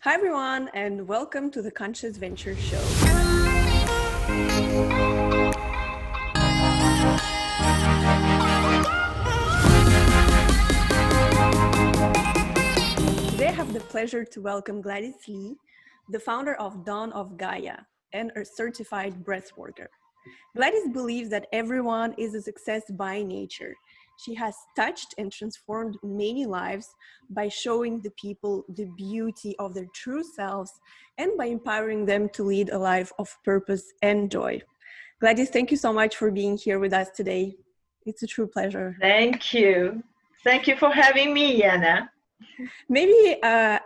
Hi everyone, and welcome to the Conscious Venture Show. Today I have the pleasure to welcome Gladys Lee, the founder of Dawn of Gaia and a certified breathworker. Gladys believes that everyone is a success by nature. She has touched and transformed many lives by showing the people the beauty of their true selves and by empowering them to lead a life of purpose and joy. Gladys, thank you so much for being here with us today. It's a true pleasure. Thank you. Thank you for having me, Anna. Maybe, I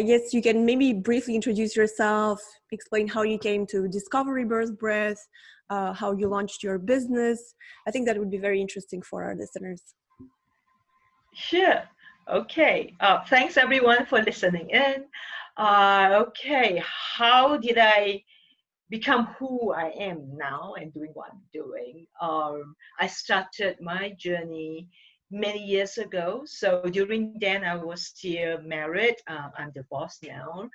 guess you can maybe briefly introduce yourself, explain how you came to discover rebirth breath, how you launched your business. I think that would be very interesting for our listeners. Sure. Okay. Thanks everyone for listening in. Okay. How did I become who I am now and doing what I'm doing? I started my journey many years ago. So during then I was still married. I'm divorced now.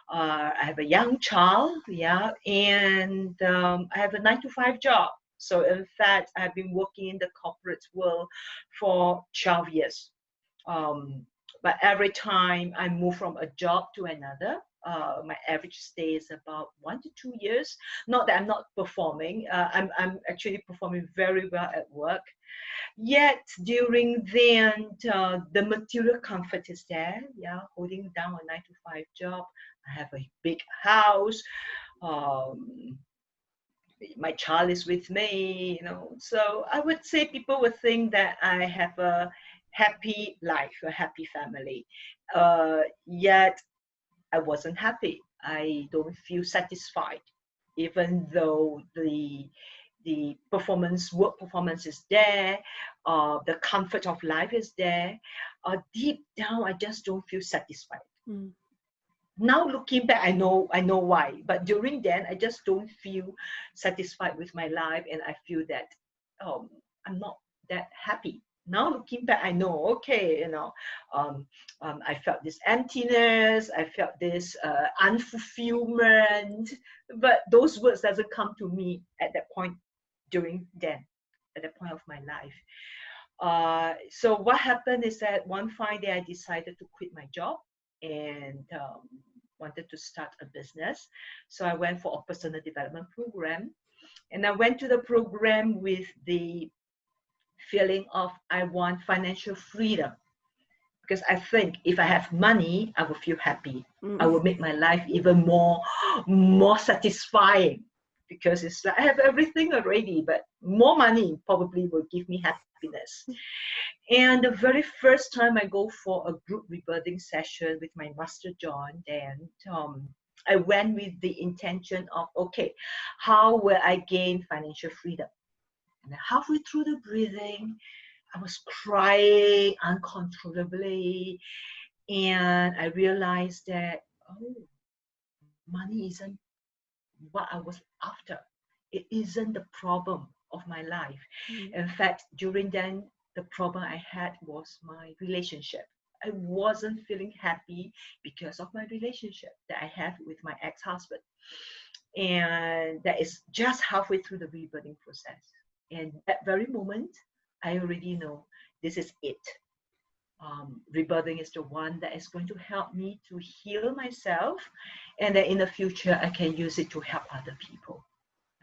I have a young child, and I have a 9 to 5 job. So in fact, I've been working in the corporate world for 12 years. But every time I move from a job to another, my average stay is about 1 to 2 years. Not that I'm not performing. I'm actually performing very well at work. Yet during then, the material comfort is there. Yeah, holding down a 9 to 5 job. I have a big house. Um, my child is with me, So I would say people would think that I have a happy life, a happy family. Yet I wasn't happy. I don't feel satisfied, even though the work performance is there, the comfort of life is there. Deep down, I just don't feel satisfied. Mm. Now looking back, I know why. But during then, I just don't feel satisfied with my life, and I feel that I'm not that happy. Now looking back, I know, okay, I felt this emptiness, I felt this unfulfillment, but those words doesn't come to me at that point during then, at that point of my life. So what happened is that one fine day I decided to quit my job and wanted to start a business. So I went for a personal development program, and I went to the program with the feeling of I want financial freedom, because I think if I have money, I will feel happy. I will make my life even more satisfying, because it's like I have everything already, but more money probably will give me happiness. And the very first time I go for a group rebirthing session with my Master John, then I went with the intention of, okay, how will I gain financial freedom? And halfway through the breathing, I was crying uncontrollably. And I realized that, money isn't what I was after. It isn't the problem of my life. In fact, during then, the problem I had was my relationship. I wasn't feeling happy because of my relationship that I had with my ex-husband. And that is just halfway through the rebirthing process. And that very moment, I already know this is it. Rebirthing is the one that is going to help me to heal myself, and that in the future I can use it to help other people.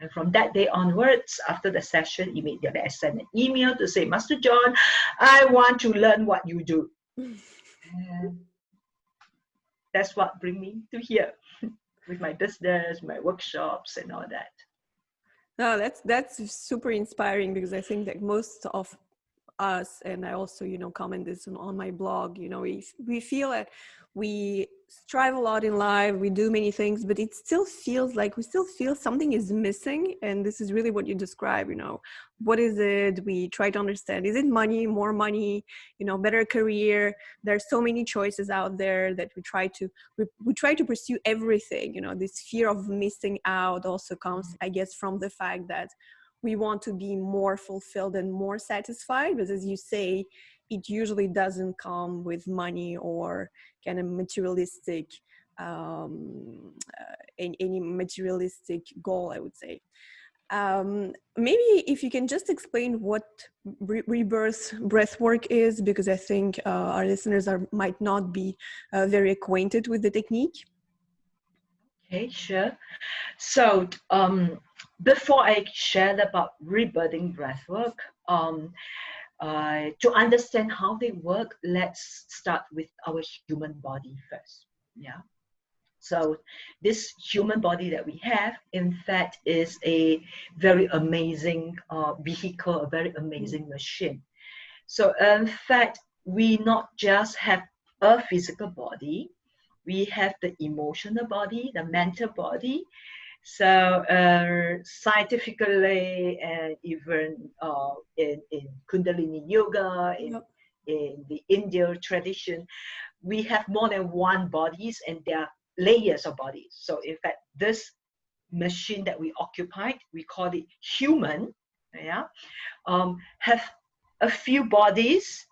And from that day onwards, after the session, immediately I sent an email to say, Master John, I want to learn what you do. And that's what brings me to here with my business, my workshops, and all that. No, that's super inspiring, because I think that most of us, and I also, comment this on my blog, we feel that we strive a lot in life, we do many things, but it still feels like we still feel something is missing. And this is really what you describe, what is it? We try to understand, is it money, more money, better career? There's so many choices out there that we try to pursue everything. This fear of missing out also comes, I guess, from the fact that we want to be more fulfilled and more satisfied, but as you say, it usually doesn't come with money or kind of materialistic any materialistic goal, I would say. Maybe if you can just explain what rebirth breathwork is, because I think our listeners might not be very acquainted with the technique. Okay, sure. So before I share about rebirthing breathwork, to understand how they work, let's start with our human body first. Yeah. So this human body that we have, in fact, is a very amazing vehicle, a very amazing machine. So in fact, we not just have a physical body, we have the emotional body, the mental body. So scientifically, and even in Kundalini Yoga, in the Indian tradition, we have more than one bodies, and there are layers of bodies. So in fact, this machine that we occupied, we call it human, yeah, have a few bodies,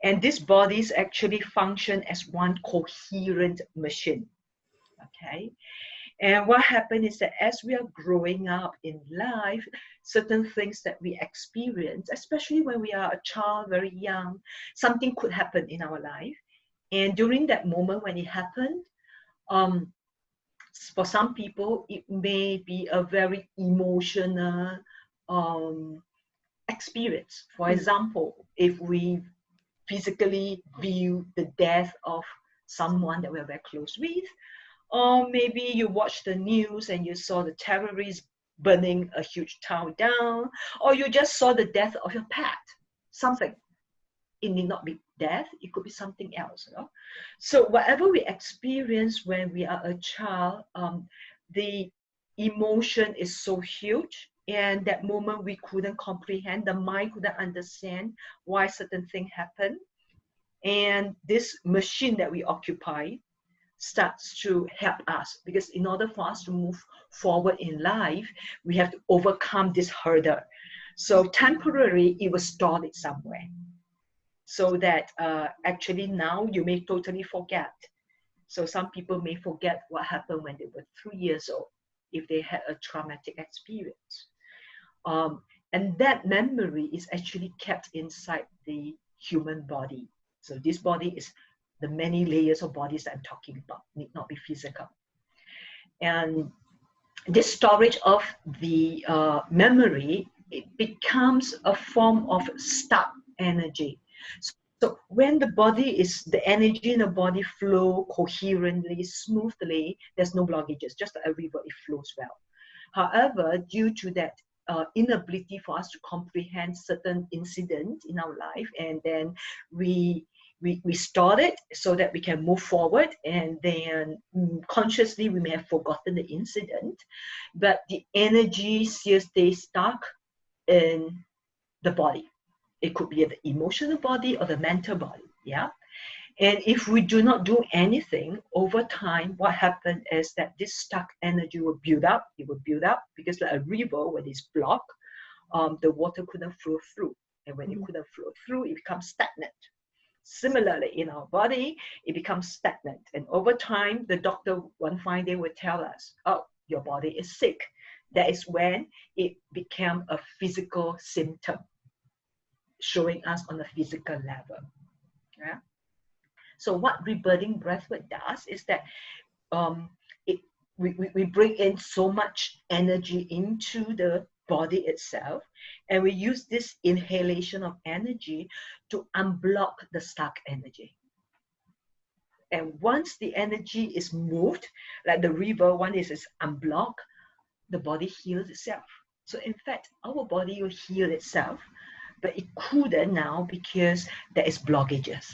and these bodies actually function as one coherent machine. Okay. And what happened is that as we are growing up in life, certain things that we experience, especially when we are a child, very young, something could happen in our life. And during that moment when it happened, for some people, it may be a very emotional experience. For example, if we physically view the death of someone that we're very close with, or maybe you watch the news and you saw the terrorists burning a huge town down, or you just saw the death of your pet, something. It need not be death, it could be something else. You know? So whatever we experience when we are a child, the emotion is so huge, and that moment we couldn't comprehend, the mind couldn't understand why certain thing happened. And this machine that we occupy starts to help us, because in order for us to move forward in life, we have to overcome this hurdle. So temporarily, it was stored somewhere, so that actually now you may totally forget. So some people may forget what happened when they were 3 years old, if they had a traumatic experience. And that memory is actually kept inside the human body. So this body is the many layers of bodies that I'm talking about, need not be physical. And this storage of the memory, it becomes a form of stuck energy. So when the body is, the energy in the body flow coherently, smoothly, there's no blockages, just like a river, it flows well. However, due to that inability for us to comprehend certain incidents in our life, and then we store it so that we can move forward, and then consciously we may have forgotten the incident, but the energy still stays stuck in the body. It could be the emotional body or the mental body, yeah? And if we do not do anything, over time, what happens is that this stuck energy will build up. It will build up because like a river, when it's blocked, the water couldn't flow through. And when it couldn't flow through, it becomes stagnant. Similarly, in our body, it becomes stagnant. And over time, the doctor one fine day will tell us, oh, your body is sick. That is when it became a physical symptom, showing us on a physical level. Yeah. So what rebirthing breathwork does is that we bring in so much energy into the body itself, and we use this inhalation of energy to unblock the stuck energy. And once the energy is moved, like the river, once it's unblocked, the body heals itself. So in fact, our body will heal itself, but it couldn't now because there is blockages.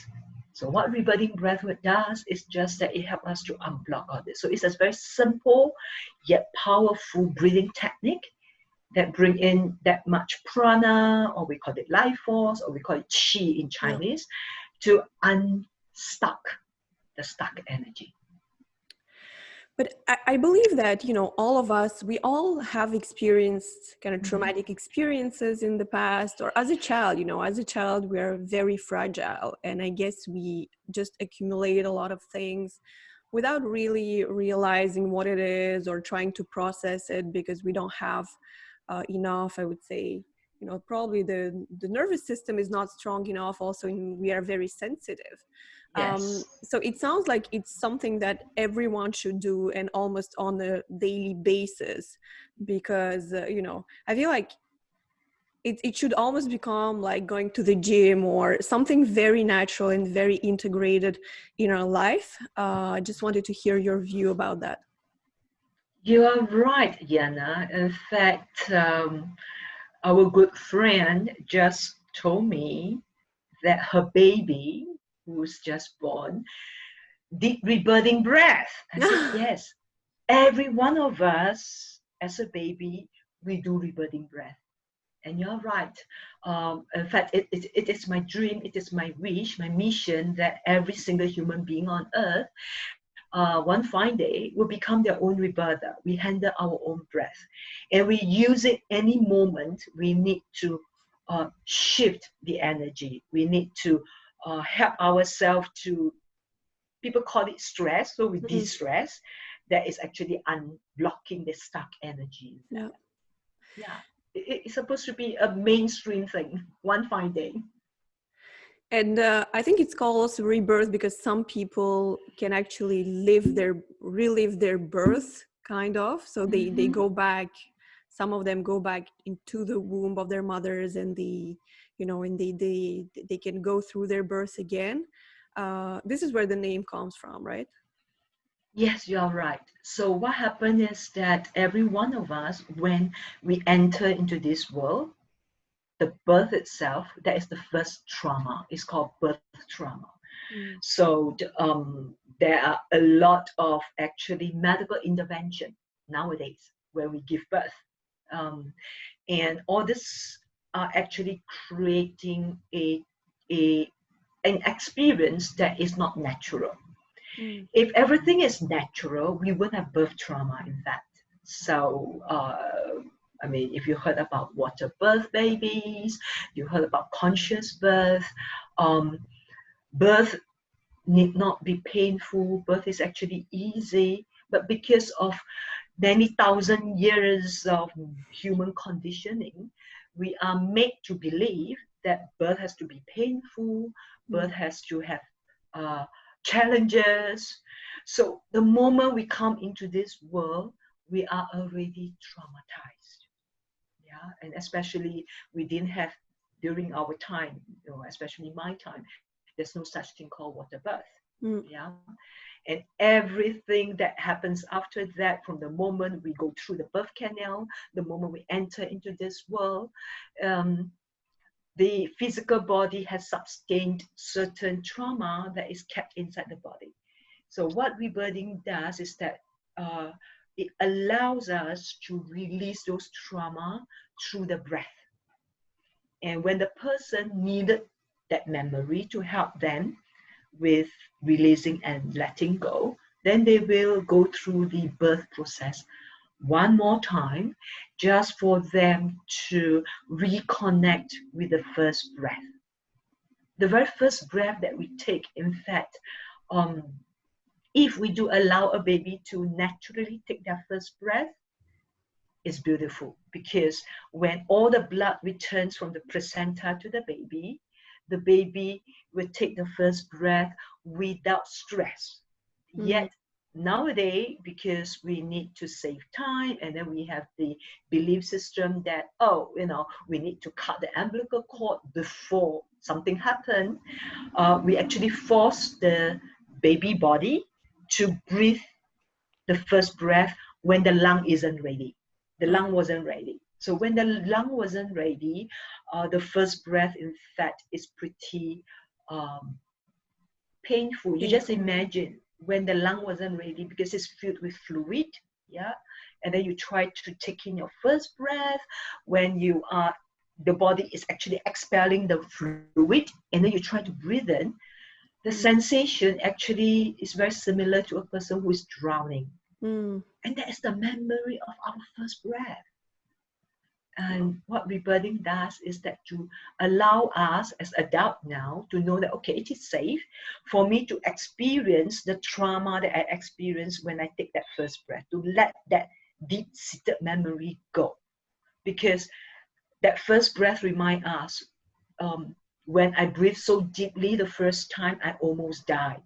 So what rebirthing breathwork does is just that it helps us to unblock all this. So it's a very simple yet powerful breathing technique that bring in that much prana, or we call it life force, or we call it chi in Chinese, to unstuck the stuck energy. But I believe that, you know, all of us, we all have experienced kind of traumatic experiences in the past, or as a child, you know, as a child, we're very fragile. And I guess we just accumulate a lot of things without really realizing what it is or trying to process it, because we don't have enough, I would say, probably the nervous system is not strong enough also, and we are very sensitive. Yes. So it sounds like it's something that everyone should do, and almost on a daily basis, because I feel like it should almost become like going to the gym or something very natural and very integrated in our life. I just wanted to hear your view about that. You are right, Yana. In fact, our good friend just told me that her baby, who's just born, did rebirthing breath. I said, yes, every one of us as a baby, we do rebirthing breath. And you're right. In fact, it is my dream, it is my wish, my mission that every single human being on earth, one fine day, will become their own rebirther. We handle our own breath. And we use it any moment we need to shift the energy. We need to help ourselves to, people call it stress, so we de-stress. That is actually unblocking the stuck energy. Yeah. Yeah. It's supposed to be a mainstream thing, one fine day. And I think it's called also rebirth because some people can actually relive their birth, kind of. So they go back. Some of them go back into the womb of their mothers, and they can go through their birth again. This is where the name comes from, right? Yes, you are right. So what happened is that every one of us, when we enter into this world, the birth itself, that is the first trauma. It's called birth trauma. So there are a lot of actually medical intervention nowadays where we give birth. And all this are actually creating an experience that is not natural. If everything is natural, we wouldn't have birth trauma, in fact. So, I mean, if you heard about water birth babies, you heard about conscious birth, birth need not be painful, birth is actually easy, but because of many thousand years of human conditioning, we are made to believe that birth has to be painful, birth has to have challenges. So the moment we come into this world, we are already traumatized. Yeah, and especially we didn't have during our time, especially my time, there's no such thing called water birth. Yeah, and everything that happens after that, from the moment we go through the birth canal, the moment we enter into this world, the physical body has sustained certain trauma that is kept inside the body. So what rebirthing does is that it allows us to release those trauma through the breath. And when the person needed that memory to help them with releasing and letting go, then they will go through the birth process one more time, just for them to reconnect with the first breath. The very first breath that we take, in fact, if we do allow a baby to naturally take their first breath, is beautiful, because when all the blood returns from the placenta to the baby will take the first breath without stress. Yet nowadays, because we need to save time, and then we have the belief system that, we need to cut the umbilical cord before something happens, we actually force the baby body to breathe the first breath when the lung isn't ready. The lung wasn't ready. So when the lung wasn't ready, the first breath, in fact, is pretty painful. You just imagine when the lung wasn't ready, because it's filled with fluid, yeah, and then you try to take in your first breath when the body is actually expelling the fluid, and then you try to breathe in. The sensation actually is very similar to a person who is drowning. And that is the memory of our first breath. And what rebirthing does is that to allow us as adult now to know that, okay, it is safe for me to experience the trauma that I experienced when I take that first breath, to let that deep-seated memory go. Because that first breath reminds us, when I breathed so deeply the first time, I almost died.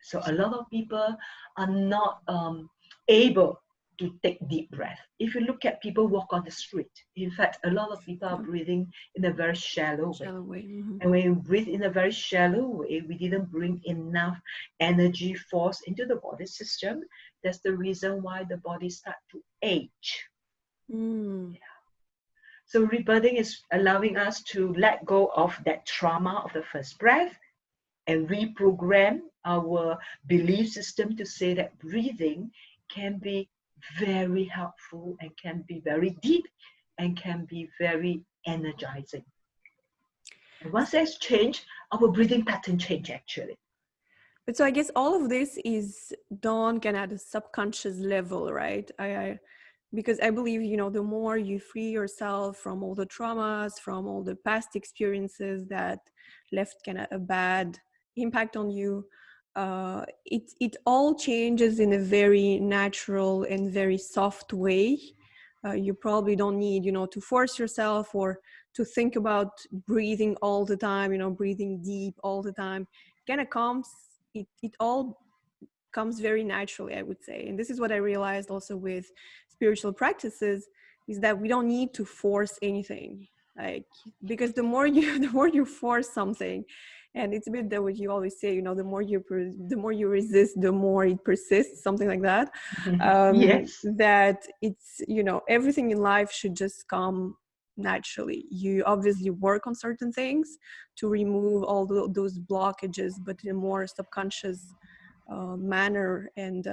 So a lot of people are not able to take deep breath. If you look at people walk on the street, in fact, a lot of people are breathing in a very shallow way. Mm-hmm. And when you breathe in a very shallow way, we didn't bring enough energy force into the body system. That's the reason why the body starts to age. Mm. Yeah. So rebirthing is allowing us to let go of that trauma of the first breath and reprogram our belief system to say that breathing can be very helpful and can be very deep and can be very energizing. And once that's changed, our breathing pattern change actually. But so I guess all of this is done kind of at a subconscious level, right? Because I believe, you know, the more you free yourself from all the traumas, from all the past experiences that left kind of a bad impact on you, it all changes in a very natural and very soft way. You probably don't need, you know, to force yourself or to think about breathing all the time, you know, breathing deep all the time. Kind of comes, it all comes very naturally, I would say. And this is what I realized also with spiritual practices, is that we don't need to force anything, like, because the more you force something, and it's a bit that what you always say, you know, the more you resist, the more it persists, something like that. Yes. That it's, you know, everything in life should just come naturally. You obviously work on certain things to remove all those blockages, but in a more subconscious manner, and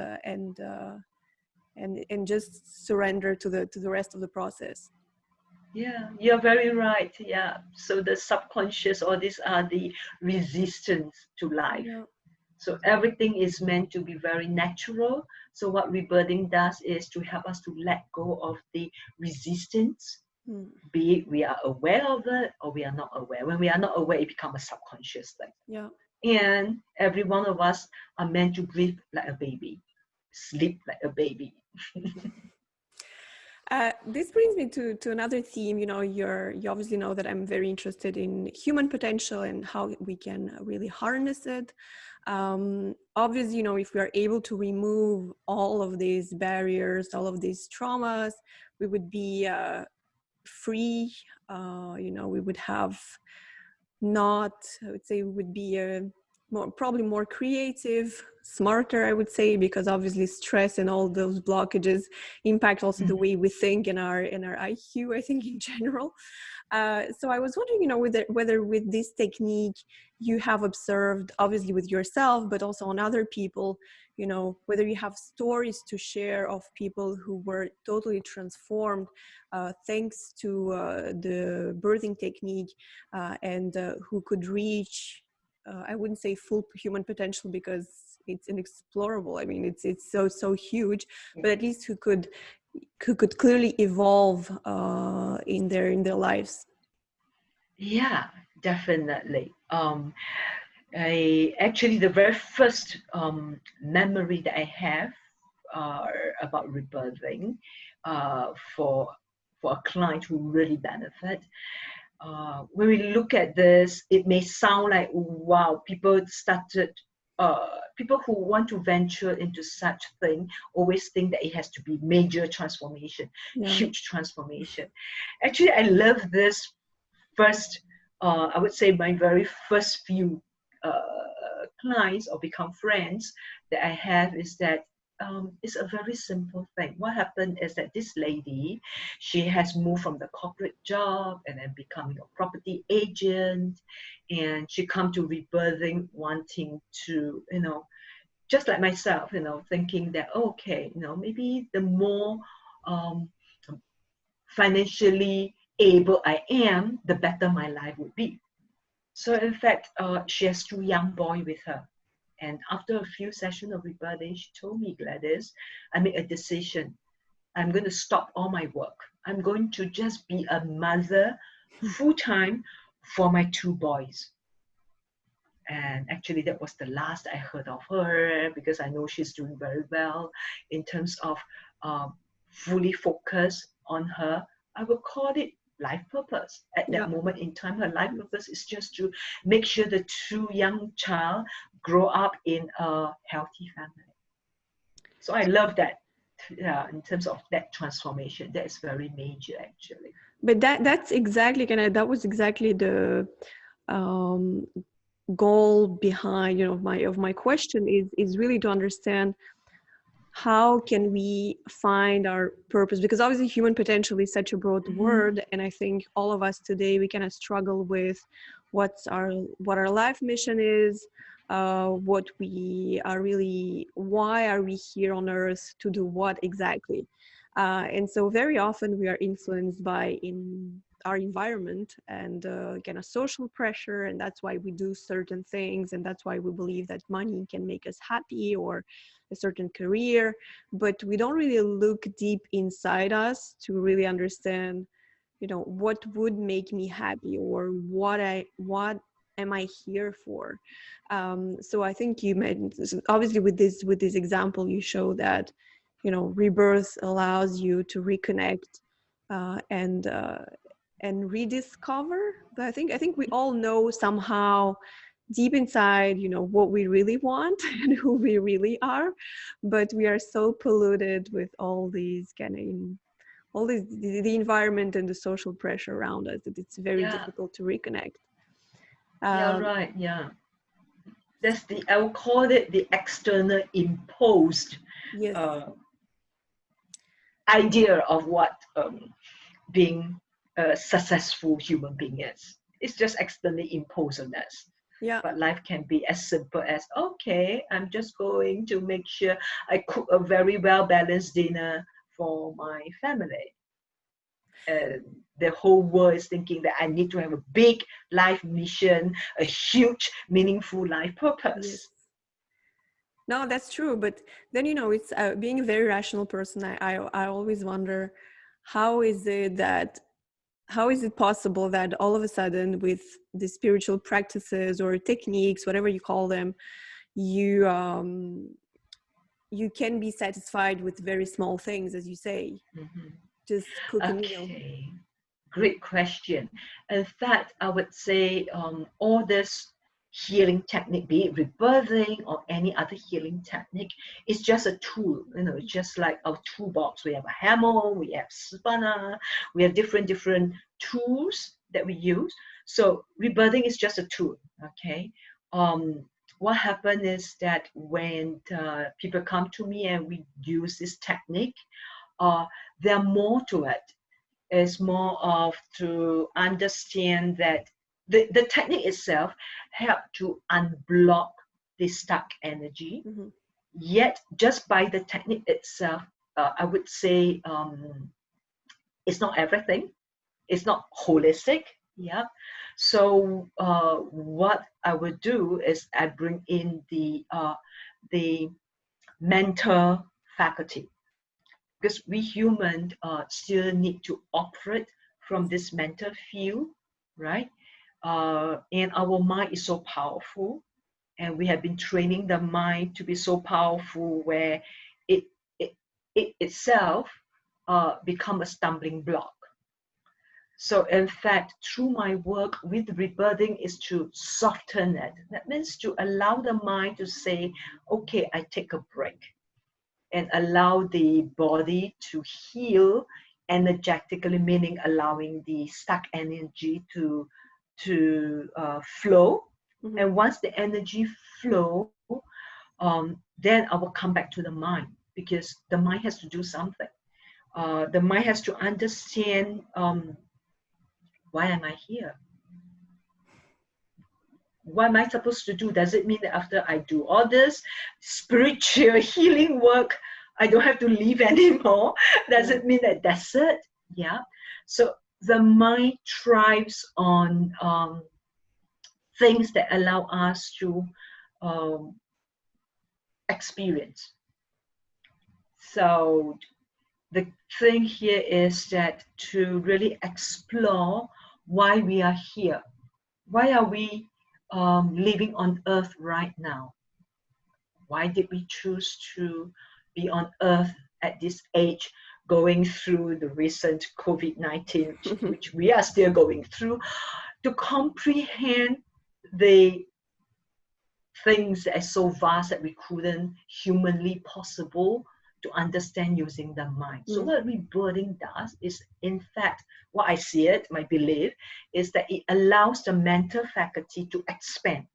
just surrender to the rest of the process. Yeah, you're very right. Yeah. So the subconscious, or these are the resistance to life. Yeah. So everything is meant to be very natural. So what rebirthing does is to help us to let go of the resistance, be it we are aware of it or we are not aware. When we are not aware, it becomes a subconscious thing. Yeah. And every one of us are meant to breathe like a baby, sleep like a baby. This brings me to another theme. You know, you obviously know that I'm very interested in human potential and how we can really harness it. Obviously, you know, if we are able to remove all of these barriers, all of these traumas, we would be free. You know, we would have not, I would say, we would be probably more creative, smarter, I would say, because obviously stress and all those blockages impact also the way we think and our IQ, I think, in general. So I was wondering, you know, whether with this technique you have observed, obviously with yourself, but also on other people, you know, whether you have stories to share of people who were totally transformed thanks to the birthing technique, and who could reach, I wouldn't say full human potential because it's inexplorable. I mean, it's so huge, but at least who could clearly evolve in their lives. Yeah, definitely. Actually, the very first memory that I have about rebirthing for a client who really benefit. When we look at this, it may sound like, wow, people who want to venture into such thing always think that it has to be major transformation, huge transformation. Actually, I love this first, I would say my very first few clients or become friends that I have is that it's a very simple thing. What happened is that this lady, she has moved from the corporate job and then becoming a property agent, and she come to rebirthing wanting to, you know, just like myself, you know, thinking that, okay, you know, maybe the more financially able I am, the better my life would be. So in fact, she has 2 young boys with her. And after a few sessions of rebirthing, she told me, Gladys, I made a decision. I'm going to stop all my work. I'm going to just be a mother full-time for my 2 boys. And actually, that was the last I heard of her, because I know she's doing very well in terms of fully focus on her. I would call it life purpose. At that moment in time, her life purpose is just to make sure the 2 young child grow up in a healthy family. So I love that. In terms of that transformation, that is very major, actually. But that's exactly that was exactly the goal behind, of my question is really to understand how can we find our purpose, because obviously human potential is such a broad word, and I think all of us today, we kind of struggle with what our life mission is, what we are really, why are we here on earth, to do what exactly. And so very often we are influenced by our environment and kind of social pressure, and that's why we do certain things, and that's why we believe that money can make us happy, or a certain career, but we don't really look deep inside us to really understand, what would make me happy, or what am I here for. So I think you made, obviously with this example, you show that, rebirth allows you to reconnect and rediscover. But I think we all know somehow deep inside, what we really want and who we really are, but we are so polluted with all these the environment and the social pressure around us, that it's very difficult to reconnect. Right. That's I will call it the external imposed idea of what being a successful human being is. It's just externally imposed on us. But life can be as simple as, okay, I'm just going to make sure I cook a very well-balanced dinner for my family. The whole world is thinking that I need to have a big life mission, a huge, meaningful life purpose. No, that's true. But then, it's being a very rational person. I always wonder, how is it possible that all of a sudden, with the spiritual practices or techniques, whatever you call them, you can be satisfied with very small things, as you say, just cook a meal. Great question. In fact, I would say all this healing technique, be it rebirthing or any other healing technique, is just a tool. Just like our toolbox. We have a hammer, we have spanner, we have different tools that we use. So rebirthing is just a tool. Okay. What happened is that when people come to me and we use this technique, there are more to it. It's more of to understand that the technique itself helps to unblock the stuck energy. Yet, just by the technique itself, I would say it's not everything. It's not holistic. So what I would do is I bring in the mental faculty, because we humans still need to operate from this mental field, right? And our mind is so powerful, and we have been training the mind to be so powerful where it itself become a stumbling block. So in fact, through my work with rebirthing is to soften it. That means to allow the mind to say, okay, I take a break, and allow the body to heal energetically, meaning allowing the stuck energy to flow. And once the energy flow, then I will come back to the mind, because the mind has to do something. The mind has to understand, why am I here? What am I supposed to do? Does it mean that after I do all this spiritual healing work, I don't have to live anymore? Does it mean that that's it? So the mind thrives on things that allow us to experience. So the thing here is that to really explore why we are here. Why are we living on earth right now? Why did we choose to be on earth at this age, going through the recent COVID-19, which we are still going through, to comprehend the things that are so vast that we couldn't humanly possible to understand using the mind. So what rebirthing does is, in fact, what I see it, my belief, is that it allows the mental faculty to expand.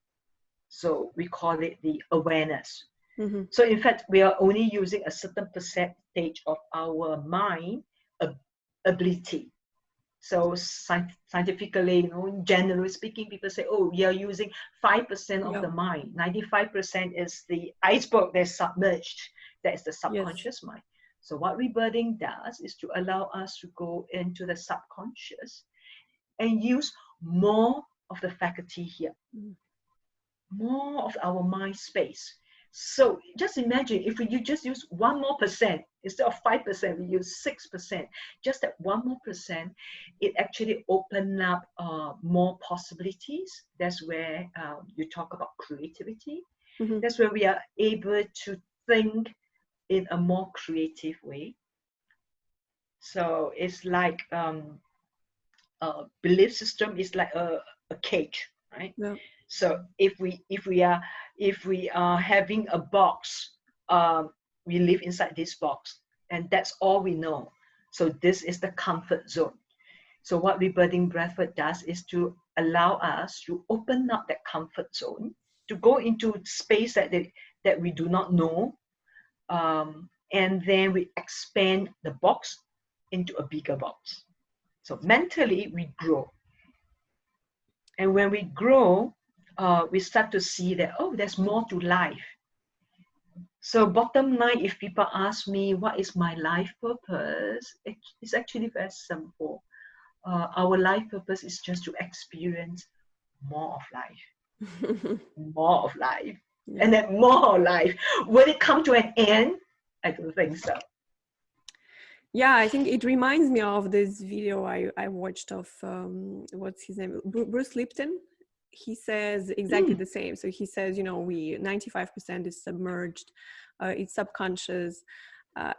So we call it the awareness. So in fact, we are only using a certain percentage of our mind ability. So scientifically, generally speaking, people say, oh, we are using 5% of the mind. 95% is the iceberg that's submerged. That is the subconscious mind. So what rebirthing does is to allow us to go into the subconscious and use more of the faculty here, more of our mind space. So just imagine if you just use 1 more percent, instead of 5%, we use 6%. Just that 1 more percent, it actually opens up more possibilities. That's where you talk about creativity. That's where we are able to think in a more creative way. So it's like a belief system is like a cage, right? Yeah. So if we are having a box, we live inside this box, and that's all we know. So this is the comfort zone. So what rebirthing breathwork does is to allow us to open up that comfort zone, to go into space that we do not know, and then we expand the box into a bigger box. So mentally we grow, and when we grow, we start to see that, oh, there's more to life. So bottom line, if people ask me, what is my life purpose? It's actually very simple. Our life purpose is just to experience more of life, more of life, and then more of life. Will it come to an end? I don't think so. Yeah, I think it reminds me of this video I watched of, what's his name? Bruce Lipton. He says exactly the same. So he says, 95% is submerged, it's subconscious.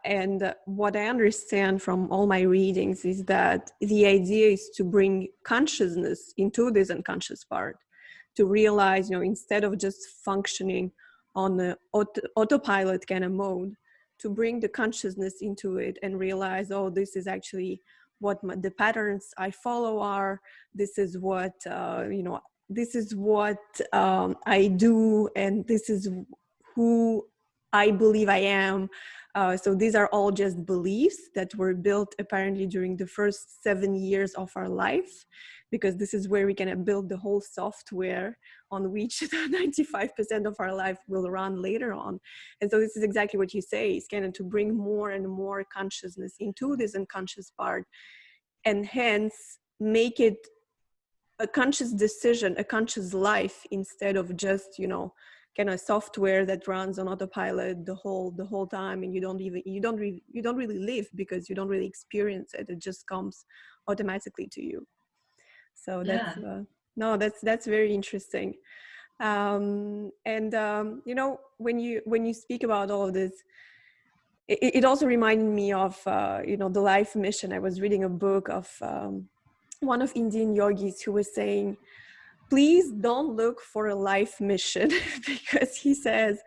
And what I understand from all my readings is that the idea is to bring consciousness into this unconscious part, to realize, instead of just functioning on the autopilot kind of mode, to bring the consciousness into it and realize, oh, this is actually what the patterns I follow are. This is what, this is what I do, and this is who I believe I am. So these are all just beliefs that were built apparently during the first 7 years of our life, because this is where we can build the whole software on which the 95% of our life will run later on. And so this is exactly what you say, is kind of to bring more and more consciousness into this unconscious part, and hence make it a conscious decision, a conscious life, instead of just, kind of software that runs on autopilot the whole time, and you don't really live, because you don't really experience it. It just comes automatically to you. So that's that's very interesting. When you speak about all of this, it also reminded me of the life mission. I was reading a book of one of Indian yogis who was saying, please don't look for a life mission, because he says,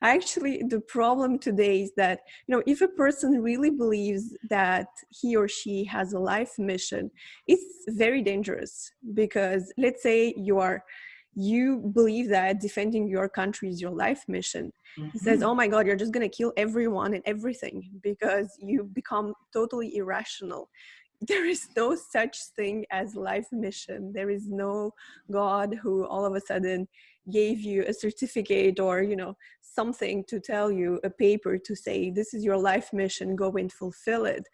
actually, the problem today is that, if a person really believes that he or she has a life mission, it's very dangerous. Because let's say you believe that defending your country is your life mission. He says, oh my God, you're just going to kill everyone and everything, because you become totally irrational. There is no such thing as life mission. There is no God who all of a sudden gave you a certificate or, something to tell you, a paper to say, this is your life mission, go and fulfill it.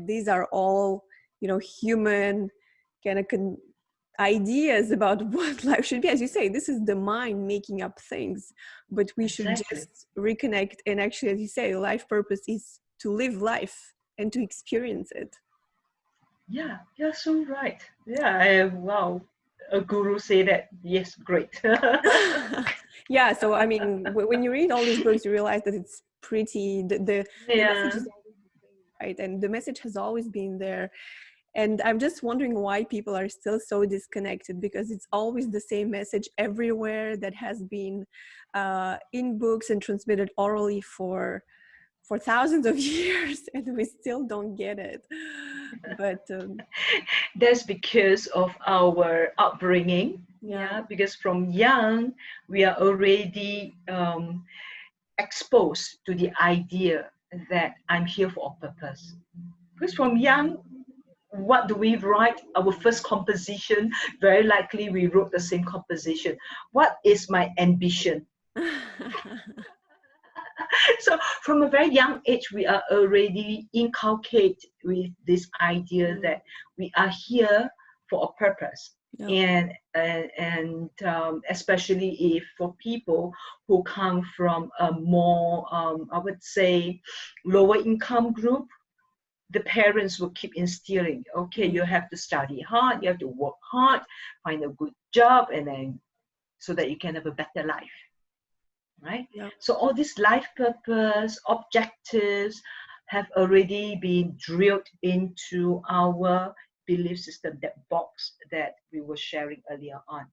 These are all, human kind of ideas about what life should be. As you say, this is the mind making up things, but we should just reconnect. And actually, as you say, life purpose is live life and to experience it. Yeah, you're so right. Yeah, wow. A guru say that. Yes, great. Yeah, so I mean, when you read all these books, you realize that it's pretty, the message Yeah. is always the same, right? And the message has always been there. And I'm just wondering why people are still so disconnected, because it's always the same message everywhere that has been in books and transmitted orally for thousands of years, and we still don't get it. But That's because of our upbringing. yeah. Yeah, because from young we are already exposed to the idea that I'm here for a purpose. Because from young, what do we write? Our first composition, very likely we wrote the same composition. What is my ambition? So from a very young age, we are already inculcated with this idea that we are here for a purpose. Yeah. And especially if for people who come from a more, I would say, lower income group, the parents will keep instilling, okay, you have to study hard, you have to work hard, find a good job, and then so that you can have a better life, right? Yeah. So all these life purpose, objectives have already been drilled into our belief system, that box that we were sharing earlier on.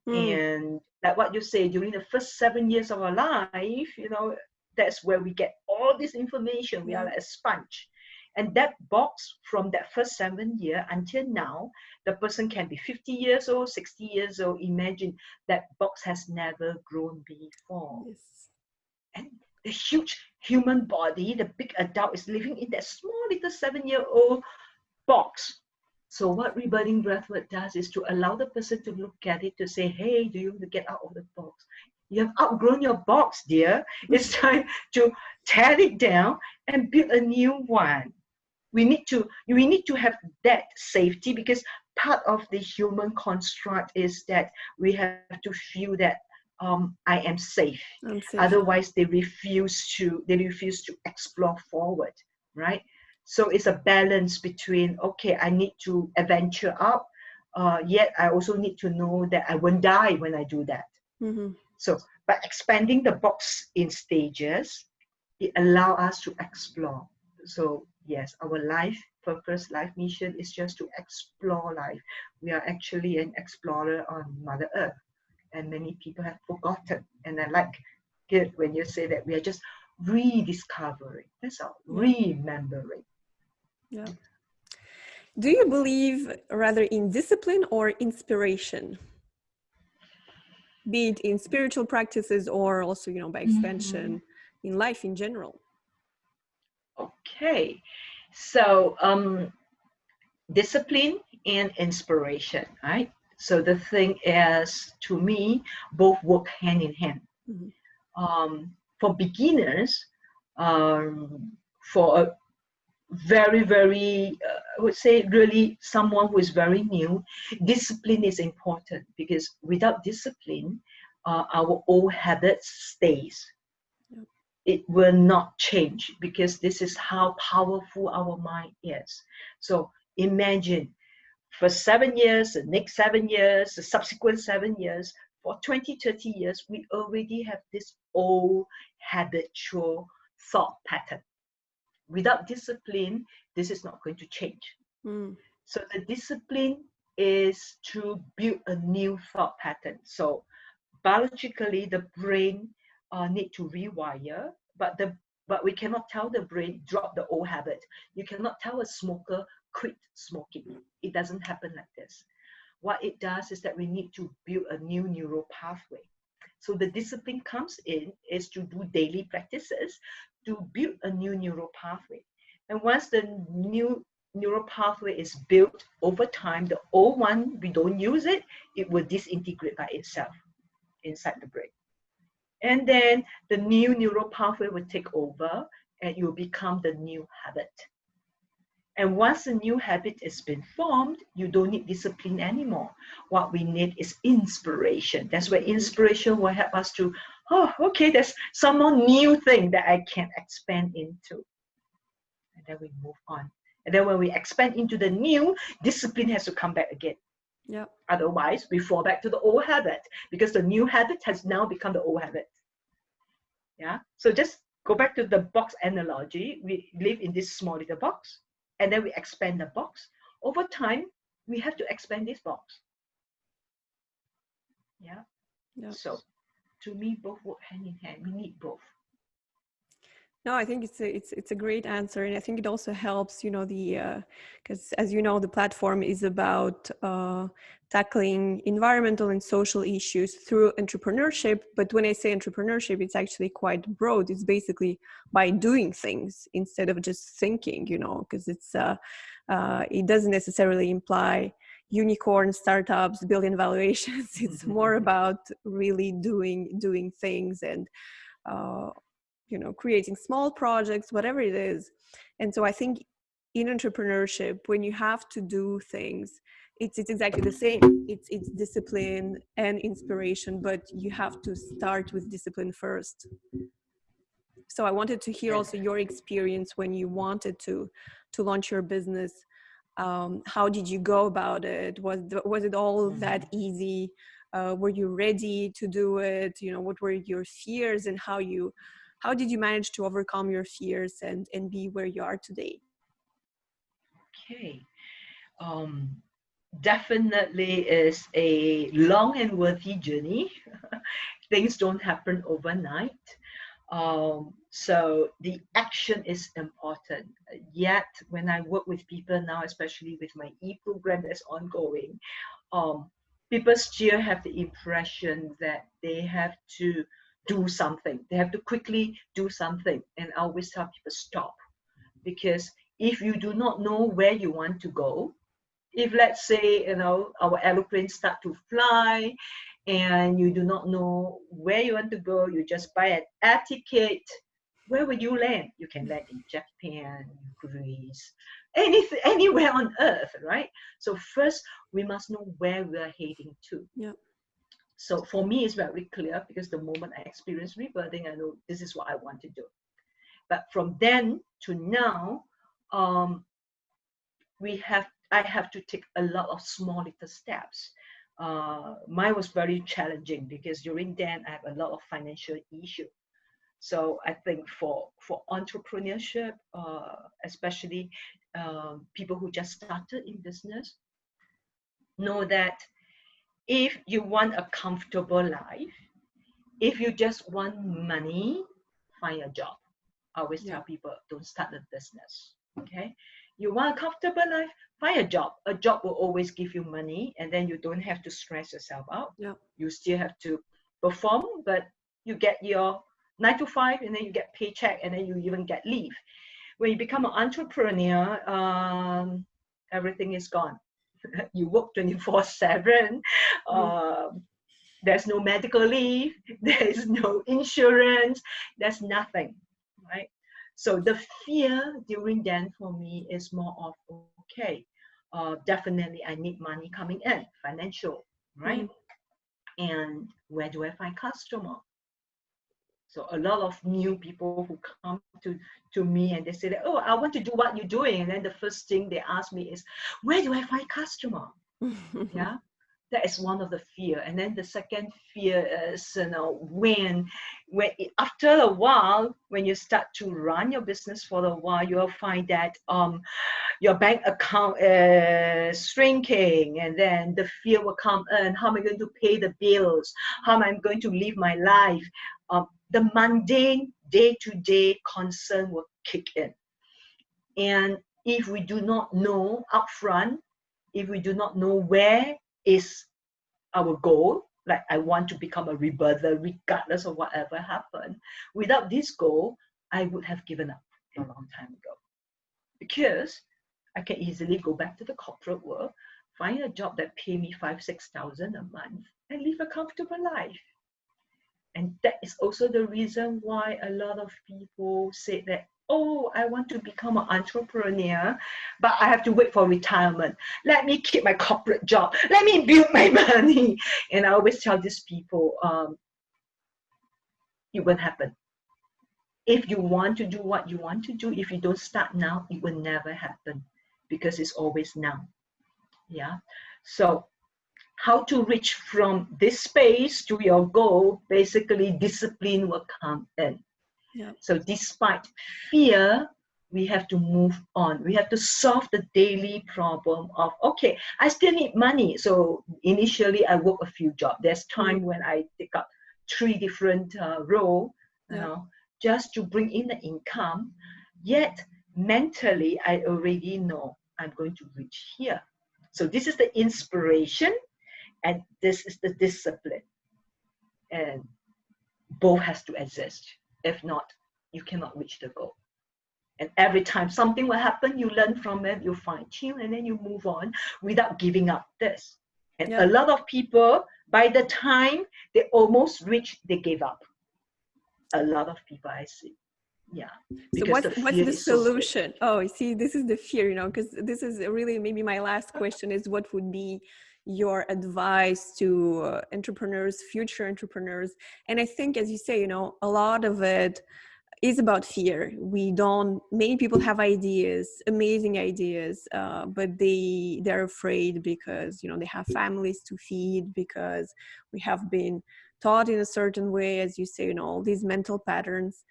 And like what you say, during the first 7 years of our life, you know, that's where we get all this information. We are like a sponge. And that box from that first 7 year until now, the person can be 50 years old, 60 years old. Imagine that box has never grown before. Yes. And the huge human body, the big adult, is living in that small little 7-year-old box. So what rebirthing breathwork does is to allow the person to look at it, to say, hey, do you want to get out of the box? You have outgrown your box, dear. It's time to tear it down and build a new one. We need to have that safety, because part of the human construct is that we have to feel that I am safe. Otherwise, they refuse to explore forward, right? So it's a balance between, okay, I need to adventure up, yet I also need to know that I won't die when I do that. So by expanding the box in stages, it allows us to explore. So yes, our life purpose, life mission is just to explore life. We are actually an explorer on Mother Earth, and many people have forgotten. And I like it when you say that we are just rediscovering. That's all, remembering. Yeah. Do you believe rather in discipline or inspiration? Be it in spiritual practices or also, you know, by extension, in life in general? Okay, so discipline and inspiration, right? So the thing is, to me, both work hand in hand. For beginners, for a very, very, I would say really someone who is very new, discipline is important, because without discipline, our old habits stays. It will not change, because this is how powerful our mind is. So imagine for 7 years, the next 7 years, the subsequent 7 years, for 20, 30 years, we already have this old habitual thought pattern. Without discipline, this is not going to change. So the discipline is to build a new thought pattern. So biologically, the brain need to rewire, but we cannot tell the brain drop the old habit. You cannot tell a smoker quit smoking. It doesn't happen like this. What it does is that we need to build a new neural pathway. So the discipline comes in is to do daily practices to build a new neural pathway. And once the new neural pathway is built over time, the old one, we don't use it, it will disintegrate by itself inside the brain. And then the new neural pathway will take over, and you will become the new habit. And once a new habit has been formed, you don't need discipline anymore. What we need is inspiration. That's where inspiration will help us to, oh, okay, there's some more new thing that I can expand into. and then we move on. And then when we expand into the new, discipline has to come back again. Yeah. Otherwise, we fall back to the old habit because the new habit has now become the old habit. Yeah. So just go back to the box analogy. We live in this small little box, and then we expand the box. Over time, we have to expand this box. Yeah. Yeah. So to me, both work hand in hand. We need both. No, I think it's a great answer, and I think it also helps, you know, because as you know, the platform is about tackling environmental and social issues through entrepreneurship. But when I say entrepreneurship, it's actually quite broad. It's basically by doing things instead of just thinking, you know, because it doesn't necessarily imply unicorn startups, billion valuations. It's more about really doing things and you know, creating small projects, whatever it is. And so I think in entrepreneurship, when you have to do things, it's exactly the same. It's discipline and inspiration, but you have to start with discipline first. So I wanted to hear also your experience when you wanted to launch your business. How did you go about it? Was it all that easy? Were you ready to do it? You know, what were your fears, and how did you manage to overcome your fears and be where you are today? Okay. Definitely is a long and worthy journey. Things don't happen overnight. So the action is important. Yet when I work with people now, especially with my e-program that's ongoing, people still have the impression that they have to do something. They have to quickly do something. And I always tell people, stop. Because if you do not know where you want to go, if let's say, you know, our aeroplanes start to fly and you do not know where you want to go, you just buy an air ticket, where will you land? You can land in Japan, Greece, anywhere on earth, right? So first, we must know where we're heading to. Yeah. So for me, it's very clear because the moment I experience rebirthing, I know this is what I want to do. But from then to now, I have to take a lot of small little steps. Mine was very challenging because during then I have a lot of financial issue. So I think for entrepreneurship, especially people who just started in business, know that if you want a comfortable life, if you just want money, find a job. I always tell people, don't start a business. Okay, you want a comfortable life, find a job. A job will always give you money, and then you don't have to stress yourself out. You still have to perform, but you get your 9 to 5, and then you get paycheck, and then you even get leave. When you become an entrepreneur, everything is gone. You work 24/7. There's no medical leave. There's no insurance. There's nothing, right? So the fear during then for me is more of, okay, definitely I need money coming in, financial, right? And where do I find customer? So a lot of new people who come to me and they say that, oh, I want to do what you're doing. And then the first thing they ask me is, where do I find customer? Yeah. That is one of the fear. And then the second fear is, you know, when after a while, when you start to run your business for a while, you'll find that your bank account is shrinking, and then the fear will come in. How am I going to pay the bills? How am I going to live my life? The mundane day-to-day concern will kick in. And if we do not know upfront, if we do not know where is our goal, like I want to become a rebirther regardless of whatever happened, without this goal, I would have given up a long time ago. Because I can easily go back to the corporate world, find a job that pay me 5,000-6,000 a month, and live a comfortable life. And that is also the reason why a lot of people say that, oh, I want to become an entrepreneur, but I have to wait for retirement. Let me keep my corporate job. Let me build my money. And I always tell these people, it won't happen. If you want to do what you want to do, if you don't start now, it will never happen, because it's always now. Yeah. So how to reach from this space to your goal, basically discipline will come in. Yeah. So despite fear, we have to move on. We have to solve the daily problem of, okay, I still need money. So initially I work a few jobs. There's time when I take up 3 different roles, you know, just to bring in the income. Yet mentally, I already know I'm going to reach here. So this is the inspiration, and this is the discipline. And both has to exist. If not, you cannot reach the goal. And every time something will happen, you learn from it, you fine tune, and then you move on without giving up this. And a lot of people, by the time they almost reach, they give up. A lot of people I see. Yeah. So what's the solution? Oh, you see, this is the fear, you know, because this is really maybe my last question is, what would be your advice to entrepreneurs, future entrepreneurs? And I think, as you say, you know, a lot of it is about fear. Many people have ideas, amazing ideas, but they're afraid because, you know, they have families to feed, because we have been taught in a certain way, as you say, you know, all these mental patterns.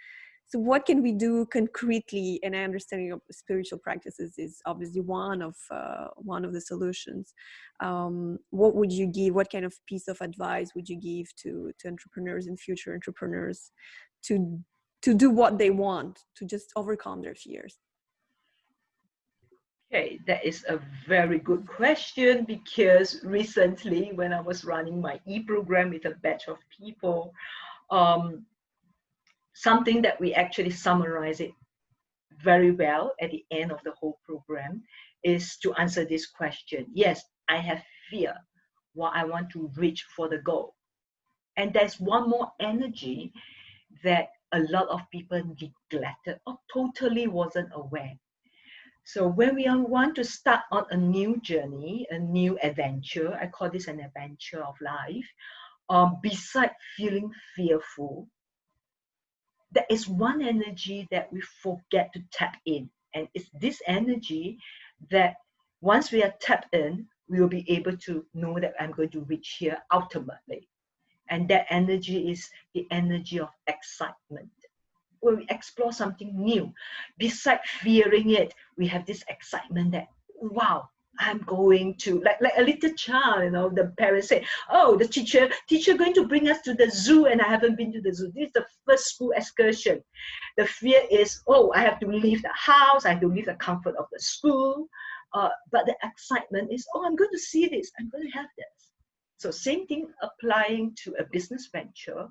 So what can we do concretely? And I understand, you know, spiritual practices is obviously one of the solutions. What would you give? What kind of piece of advice would you give to entrepreneurs and future entrepreneurs to do what they want, to just overcome their fears? Okay, that is a very good question, because recently when I was running my e-program with a batch of people, something that we actually summarize it very well at the end of the whole program is to answer this question. Yes, I have fear what I want to reach for the goal. And there's one more energy that a lot of people neglected or totally wasn't aware. So when we want to start on a new journey, a new adventure, I call this an adventure of life, beside feeling fearful, there is one energy that we forget to tap in. And it's this energy that once we are tapped in, we will be able to know that I'm going to reach here ultimately. And that energy is the energy of excitement. When we explore something new, besides fearing it, we have this excitement that, wow, I'm going to, like a little child, you know, the parents say, oh, the teacher going to bring us to the zoo, and I haven't been to the zoo. This is the first school excursion. The fear is, oh, I have to leave the house, I have to leave the comfort of the school. But the excitement is, oh, I'm going to see this, I'm going to have this. So same thing applying to a business venture.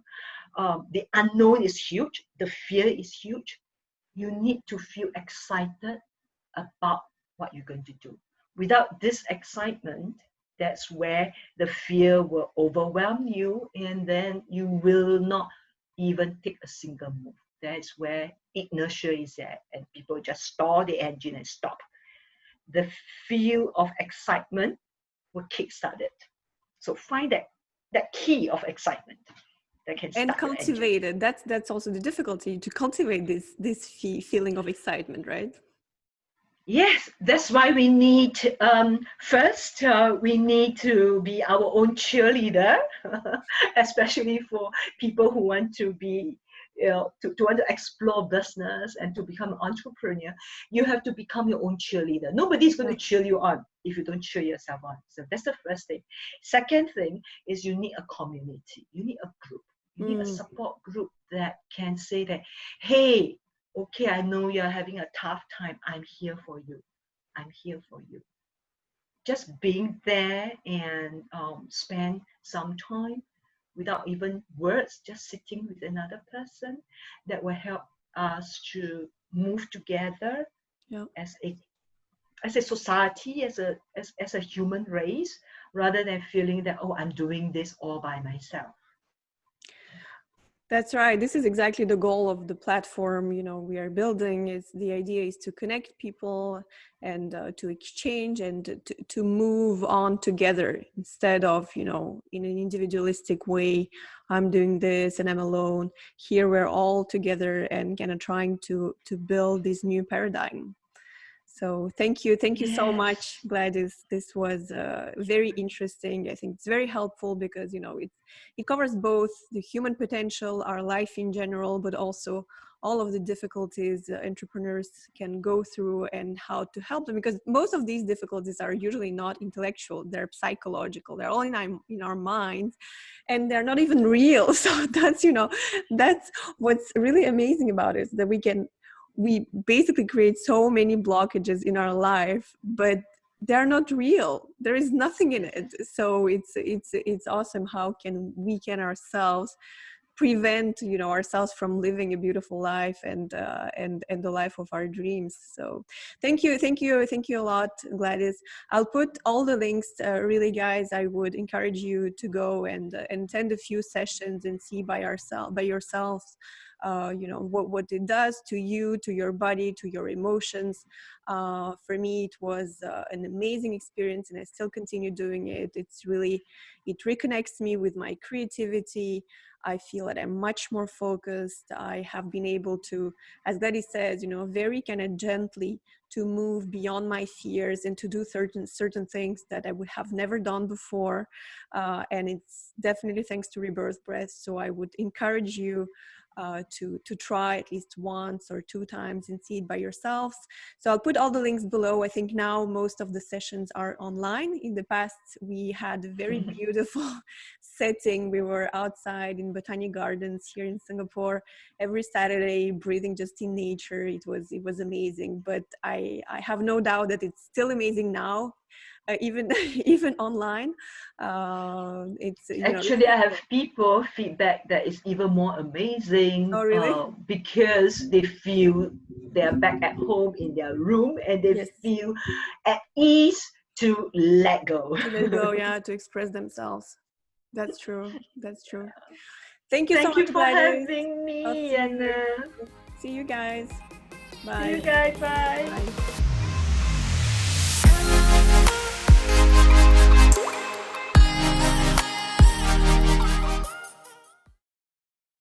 The unknown is huge, the fear is huge. You need to feel excited about what you're going to do. Without this excitement, that's where the fear will overwhelm you, and then you will not even take a single move. That's where inertia is at, and people just stall the engine and stop. The feel of excitement will kickstart it. So find that key of excitement that can start and cultivate it. That's also the difficulty, to cultivate this feeling of excitement, right? Yes, that's why we need, first, we need to be our own cheerleader, especially for people who want to be, you know, to want to explore business and to become an entrepreneur. You have to become your own cheerleader. Nobody's going to cheer you on if you don't cheer yourself on. So that's the first thing. Second thing is you need a community. You need a group. You need a support group that can say that, hey, okay, I know you're having a tough time. I'm here for you. I'm here for you. Just being there and spend some time without even words, just sitting with another person, that will help us to move together as a society, as a human race, rather than feeling that, oh, I'm doing this all by myself. That's right. This is exactly the goal of the platform, you know, we are building. Is the idea is to connect people and to exchange and to move on together instead of, you know, in an individualistic way. I'm doing this and I'm alone. Here we're all together and kind of trying to build this new paradigm. So thank you so much, Yes. Gladys. This was very interesting. I think it's very helpful because, you know, it covers both the human potential, our life in general, but also all of the difficulties entrepreneurs can go through and how to help them, because most of these difficulties are usually not intellectual, they're psychological, they're all in our minds, and they're not even real. So that's, you know, that's what's really amazing about it, that we basically create so many blockages in our life, but they're not real. There is nothing in it. So it's awesome. How can we can ourselves prevent, you know, ourselves from living a beautiful life and the life of our dreams. So thank you a lot, Gladys. I'll put all the links. Really, guys, I would encourage you to go and attend a few sessions and see by yourselves, you know, what it does to you, to your body, to your emotions. For me, it was an amazing experience, and I still continue doing it. It reconnects me with my creativity. I feel that I'm much more focused. I have been able to, as Gladys says, you know, very kind of gently to move beyond my fears and to do certain things that I would have never done before. And it's definitely thanks to Rebirth Breath. So I would encourage you to try at least once or two times and see it by yourselves. So I'll put all the links below. I think now most of the sessions are online. In the past, we had a very beautiful setting. We were outside in Botanic Gardens here in Singapore every Saturday, breathing just in nature. It was amazing. But I have no doubt that it's still amazing now. Even even online, it's, you know, Actually, I have people feedback that is even more amazing, oh really? because they feel they're back at home in their room and they Yes. feel at ease to let go. To let go, yeah, to express themselves. That's true. That's true. Thank you so Thank you much, for Gladys. having I'll me, see and you guys. see Bye. you guys. Bye. Bye.